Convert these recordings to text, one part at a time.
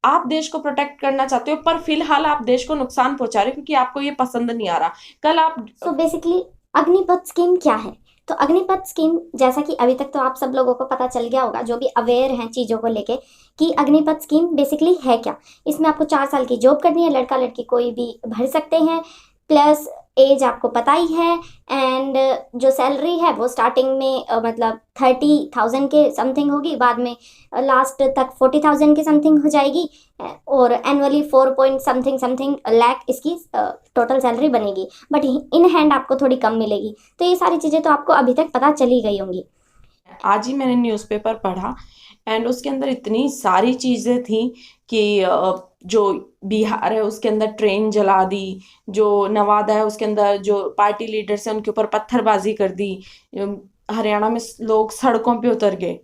आप देश को प्रोटेक्ट करना चाहते हो, पर फिलहाल आप देश को नुकसान पहुंचा रहे हो क्योंकि आपको ये पसंद नहीं आ रहा। कल आप सो बेसिकली अग्निपथ स्कीम क्या है? तो अग्निपथ स्कीम, जैसा कि अभी तक तो आप सब लोगों को पता चल गया होगा जो भी अवेयर हैं चीज़ों को लेके, कि अग्निपथ स्कीम बेसिकली है क्या। इसमें आपको 4 साल की जॉब करनी है, लड़का लड़की कोई भी भर सकते हैं, प्लस एज आपको पता ही है। एंड जो सैलरी है वो स्टार्टिंग में मतलब 30,000 के समथिंग होगी, बाद में लास्ट तक 40,000 के समथिंग हो जाएगी, और annually 4 point something something lakh इसकी टोटल सैलरी बनेगी। बट इन हैंड आपको थोड़ी कम मिलेगी। तो ये सारी चीज़ें तो आपको अभी तक पता चली गई होंगी। आज ही मैंने न्यूज़पेपर पढ़ा एंड उसके अंदर इतनी सारी चीज़ें थी कि जो बिहार है उसके अंदर ट्रेन जला दी, जो नवादा है उसके अंदर जो पार्टी लीडर्स हैं उनके ऊपर पत्थरबाजी कर दी, हरियाणा में लोग सड़कों पे उतर गए।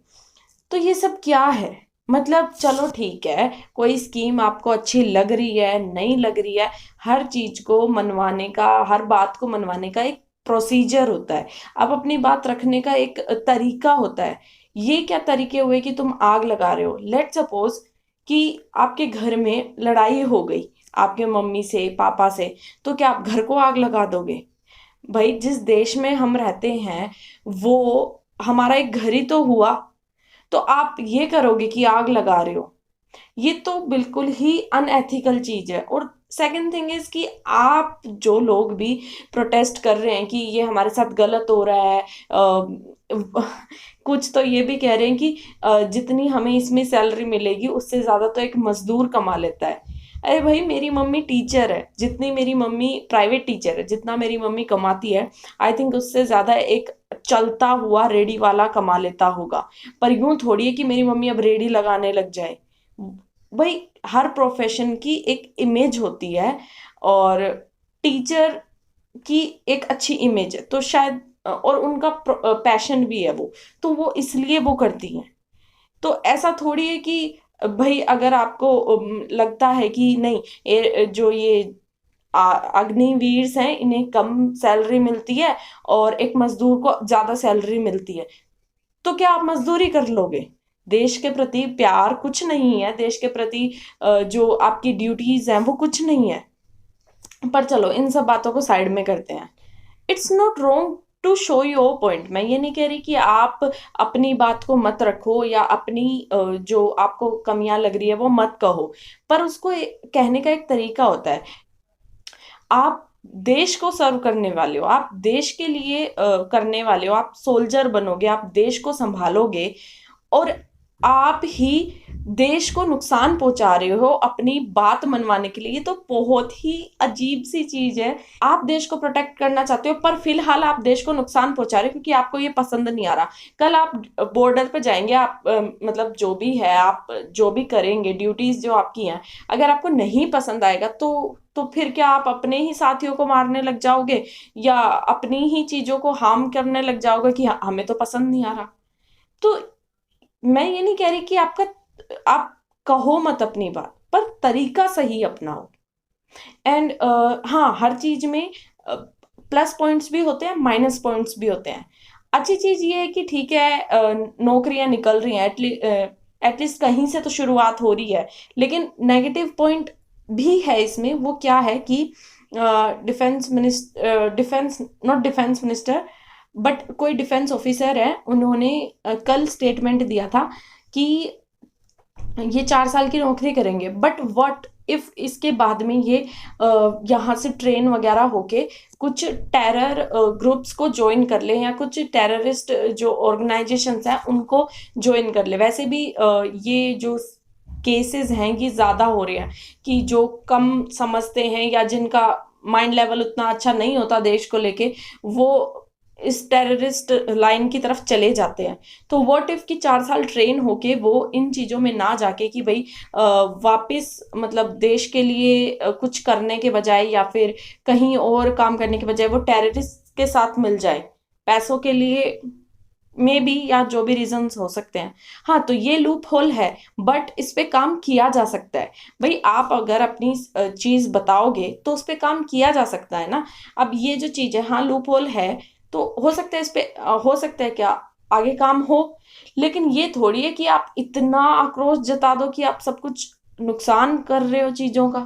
तो ये सब क्या है? मतलब चलो ठीक है, कोई स्कीम आपको अच्छी लग रही है, नहीं लग रही है, हर चीज को मनवाने का, हर बात को मनवाने का एक प्रोसीजर होता है। अब अपनी बात रखने का एक तरीका होता है। ये क्या तरीके हुए कि तुम आग लगा रहे हो? लेट सपोज कि आपके घर में लड़ाई हो गई आपके मम्मी से, पापा से, तो क्या आप घर को आग लगा दोगे? भाई जिस देश में हम रहते हैं वो हमारा एक घर ही तो हुआ, तो आप ये करोगे कि आग लगा रहे हो? ये तो बिल्कुल ही अनएथिकल चीज है। और सेकंड थिंग इज कि आप जो लोग भी प्रोटेस्ट कर रहे हैं कि ये हमारे साथ गलत हो रहा है, कुछ तो ये भी कह रहे हैं कि जितनी हमें इसमें सैलरी मिलेगी उससे ज्यादा तो एक मजदूर कमा लेता है। अरे भाई मेरी मम्मी टीचर है, जितनी मेरी मम्मी प्राइवेट टीचर है, जितना मेरी मम्मी कमाती है आई थिंक उससे ज्यादा एक चलता हुआ रेडी वाला कमा लेता होगा। पर यूं थोड़ी है कि मेरी मम्मी अब रेडी लगाने लग जाए। भाई हर प्रोफेशन की एक इमेज होती है, और टीचर की एक अच्छी इमेज है तो शायद, और उनका पैशन भी है वो, तो वो इसलिए वो करती हैं। तो ऐसा थोड़ी है कि भाई अगर आपको लगता है कि नहीं, जो ये अग्निवीर हैं इन्हें कम सैलरी मिलती है और एक मजदूर को ज्यादा सैलरी मिलती है, तो क्या आप मजदूरी कर लोगे? देश के प्रति प्यार कुछ नहीं है, देश के प्रति जो आपकी ड्यूटीज हैं वो कुछ नहीं है। पर चलो इन सब बातों को साइड में करते हैं। It's not wrong to show your point. मैं ये नहीं कह रही कि आप अपनी बात को मत रखो या अपनी जो आपको कमियां लग रही है वो मत कहो, पर उसको कहने का एक तरीका होता है। आप देश को सर्व करने वाले हो, आप देश के लिए करने वाले हो, आप सोल्जर बनोगे, आप देश को संभालोगे, और आप ही देश को नुकसान पहुंचा रहे हो अपनी बात मनवाने के लिए। ये तो बहुत ही अजीब सी चीज है। आप देश को प्रोटेक्ट करना चाहते हो पर फिलहाल आप देश को नुकसान पहुंचा रहे हो क्योंकि आपको ये पसंद नहीं आ रहा। कल आप बॉर्डर पे जाएंगे, आप मतलब जो भी है, आप जो भी करेंगे, ड्यूटीज जो आपकी हैं, अगर आपको नहीं पसंद आएगा तो फिर क्या आप अपने ही साथियों को मारने लग जाओगे या अपनी ही चीजों को हार्म करने लग जाओगे कि हमें तो पसंद नहीं आ रहा? तो मैं ये नहीं कह रही कि आप कहो मत अपनी बात, पर तरीका सही अपनाओ। एंड हाँ, हर चीज में प्लस पॉइंट्स भी होते हैं, माइनस पॉइंट्स भी होते हैं। अच्छी चीज ये है कि ठीक है, नौकरियां निकल रही हैं, एटलीस्ट कहीं से तो शुरुआत हो रही है। लेकिन नेगेटिव पॉइंट भी है इसमें। वो क्या है कि defence not defence minister, but कोई डिफेंस ऑफिसर है, उन्होंने कल स्टेटमेंट दिया था कि ये 4 साल की नौकरी करेंगे, बट व्हाट इफ इसके बाद में ये यहाँ से ट्रेन वगैरह होके कुछ टेरर ग्रुप्स को ज्वाइन कर ले या कुछ टेररिस्ट जो ऑर्गेनाइजेशंस हैं उनको ज्वाइन कर ले। वैसे भी ये जो केसेस हैं ये ज्यादा हो रहे हैं कि जो कम समझते हैं या जिनका माइंड लेवल उतना अच्छा नहीं होता देश को लेके, वो इस टेररिस्ट लाइन की तरफ चले जाते हैं। तो व्हाट इफ कि 4 साल ट्रेन होके वो इन चीजों में ना जाके कि भाई वापस मतलब देश के लिए कुछ करने के बजाय या फिर कहीं और काम करने के बजाय वो टेररिस्ट के साथ मिल जाए पैसों के लिए, मे बी, या जो भी रीजंस हो सकते हैं। हाँ, तो ये लूप होल है, बट इस पे काम किया जा सकता है। भाई आप अगर अपनी चीज बताओगे तो उस पे काम किया जा सकता है ना। अब ये जो चीज है, हाँ लूप होल है, तो हो सकता है इस पे हो सकता है क्या आगे काम हो। लेकिन ये थोड़ी है कि आप इतना आक्रोश जता दो कि आप सब कुछ नुकसान कर रहे हो चीज़ों का।